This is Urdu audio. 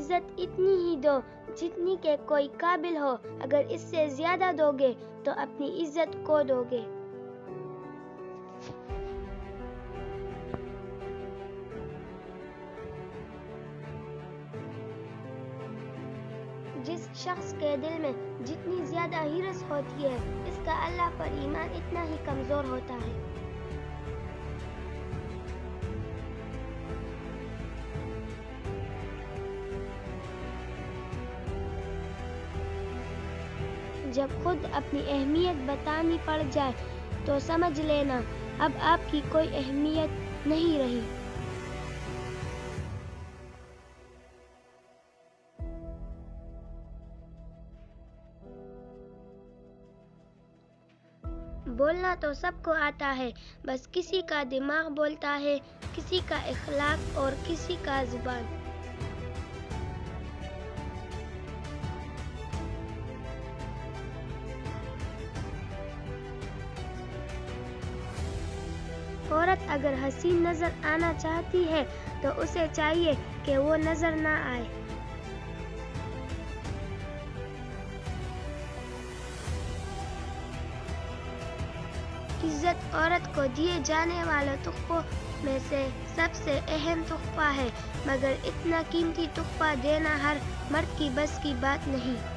عزت اتنی ہی دو جتنی کہ کوئی قابل ہو، اگر اس سے زیادہ دو گے تو اپنی عزت کھو دو گے۔ جس شخص کے دل میں جتنی زیادہ حرص ہوتی ہے، اس کا اللہ پر ایمان اتنا ہی کمزور ہوتا ہے۔ جب خود اپنی اہمیت بتانی پڑ جائے تو سمجھ لینا اب آپ کی کوئی اہمیت نہیں رہی۔ بولنا تو سب کو آتا ہے، بس کسی کا دماغ بولتا ہے، کسی کا اخلاق اور کسی کا زبان۔ عورت اگر حسین نظر آنا چاہتی ہے تو اسے چاہیے کہ وہ نظر نہ آئے۔ عزت عورت کو دیے جانے والے تحفوں میں سے سب سے اہم تحفہ ہے، مگر اتنا قیمتی تحفہ دینا ہر مرد کی بس کی بات نہیں۔